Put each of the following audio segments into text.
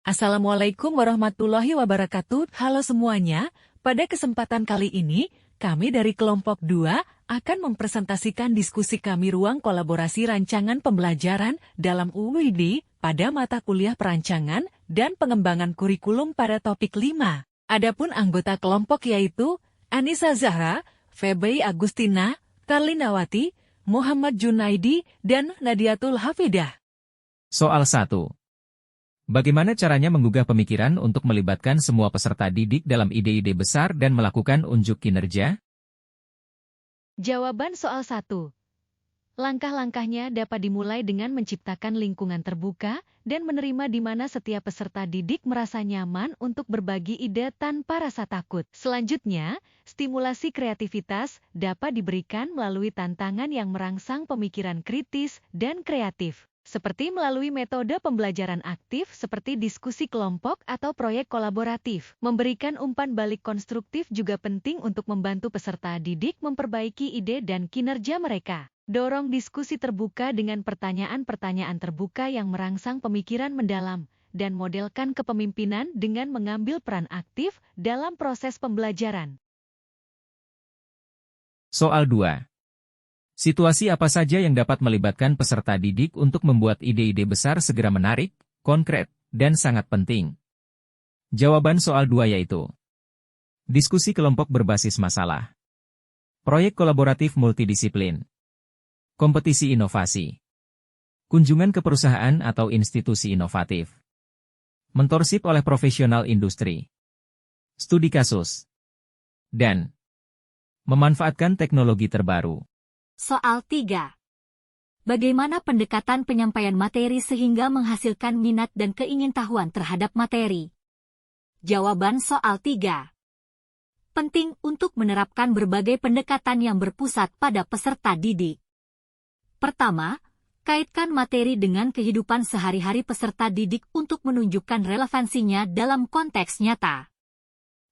Assalamualaikum warahmatullahi wabarakatuh. Halo semuanya, pada kesempatan kali ini, kami dari kelompok 2 akan mempresentasikan diskusi kami ruang kolaborasi rancangan pembelajaran dalam UID pada mata kuliah perancangan dan pengembangan kurikulum pada topik 5. Adapun anggota kelompok yaitu Anissa Zahra, Feby Agustina, Karlinawati, Muhammad Junaidi, dan Nadiatul Hafidah. Soal 1. Bagaimana caranya menggugah pemikiran untuk melibatkan semua peserta didik dalam ide-ide besar dan melakukan unjuk kinerja? Jawaban soal 1. Langkah-langkahnya dapat dimulai dengan menciptakan lingkungan terbuka dan menerima di mana setiap peserta didik merasa nyaman untuk berbagi ide tanpa rasa takut. Selanjutnya, stimulasi kreativitas dapat diberikan melalui tantangan yang merangsang pemikiran kritis dan kreatif, seperti melalui metode pembelajaran aktif seperti diskusi kelompok atau proyek kolaboratif. Memberikan umpan balik konstruktif juga penting untuk membantu peserta didik memperbaiki ide dan kinerja mereka. Dorong diskusi terbuka dengan pertanyaan-pertanyaan terbuka yang merangsang pemikiran mendalam, dan modelkan kepemimpinan dengan mengambil peran aktif dalam proses pembelajaran. Soal 2. Situasi apa saja yang dapat melibatkan peserta didik untuk membuat ide-ide besar segera menarik, konkret, dan sangat penting? Jawaban soal 2 yaitu diskusi kelompok berbasis masalah, proyek kolaboratif multidisiplin, kompetisi inovasi, kunjungan ke perusahaan atau institusi inovatif, mentorship oleh profesional industri, studi kasus, dan memanfaatkan teknologi terbaru. Soal 3. Bagaimana pendekatan penyampaian materi sehingga menghasilkan minat dan keingintahuan terhadap materi? Jawaban soal 3. Penting untuk menerapkan berbagai pendekatan yang berpusat pada peserta didik. Pertama, kaitkan materi dengan kehidupan sehari-hari peserta didik untuk menunjukkan relevansinya dalam konteks nyata.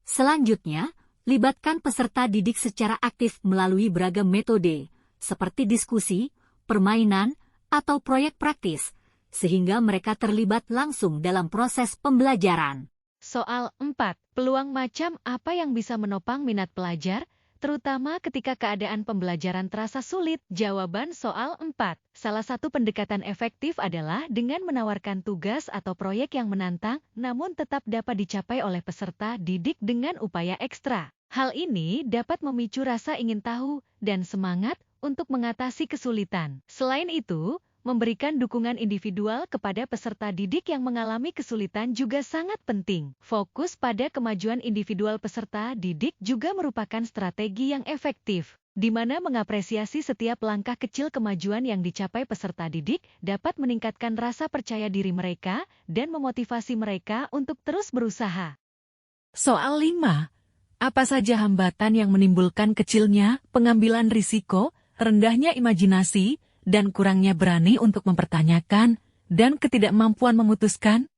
Selanjutnya, libatkan peserta didik secara aktif melalui beragam metode, seperti diskusi, permainan, atau proyek praktis, sehingga mereka terlibat langsung dalam proses pembelajaran. Soal 4. Peluang macam apa yang bisa menopang minat pelajar, terutama ketika keadaan pembelajaran terasa sulit? Jawaban soal 4. Salah satu pendekatan efektif adalah dengan menawarkan tugas atau proyek yang menantang, namun tetap dapat dicapai oleh peserta didik dengan upaya ekstra. Hal ini dapat memicu rasa ingin tahu dan semangat untuk mengatasi kesulitan. Selain itu, memberikan dukungan individual kepada peserta didik yang mengalami kesulitan juga sangat penting. Fokus pada kemajuan individual peserta didik juga merupakan strategi yang efektif, di mana mengapresiasi setiap langkah kecil kemajuan yang dicapai peserta didik dapat meningkatkan rasa percaya diri mereka dan memotivasi mereka untuk terus berusaha. Soal 5. Apa saja hambatan yang menimbulkan kecilnya pengambilan risiko, rendahnya imajinasi, dan kurangnya berani untuk mempertanyakan, dan ketidakmampuan memutuskan?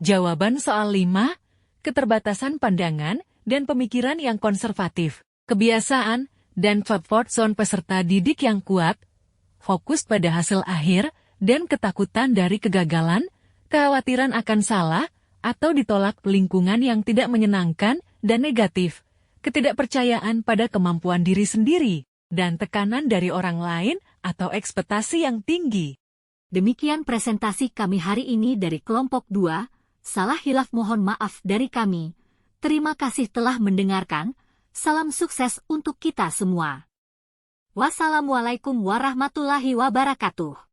Jawaban soal 5, keterbatasan pandangan dan pemikiran yang konservatif, kebiasaan, dan comfort zone peserta didik yang kuat, fokus pada hasil akhir, dan ketakutan dari kegagalan, kekhawatiran akan salah, atau ditolak lingkungan yang tidak menyenangkan dan negatif, ketidakpercayaan pada kemampuan diri sendiri, dan tekanan dari orang lain atau ekspektasi yang tinggi. Demikian presentasi kami hari ini dari kelompok 2, salah hilaf mohon maaf dari kami. Terima kasih telah mendengarkan, salam sukses untuk kita semua. Wassalamualaikum warahmatullahi wabarakatuh.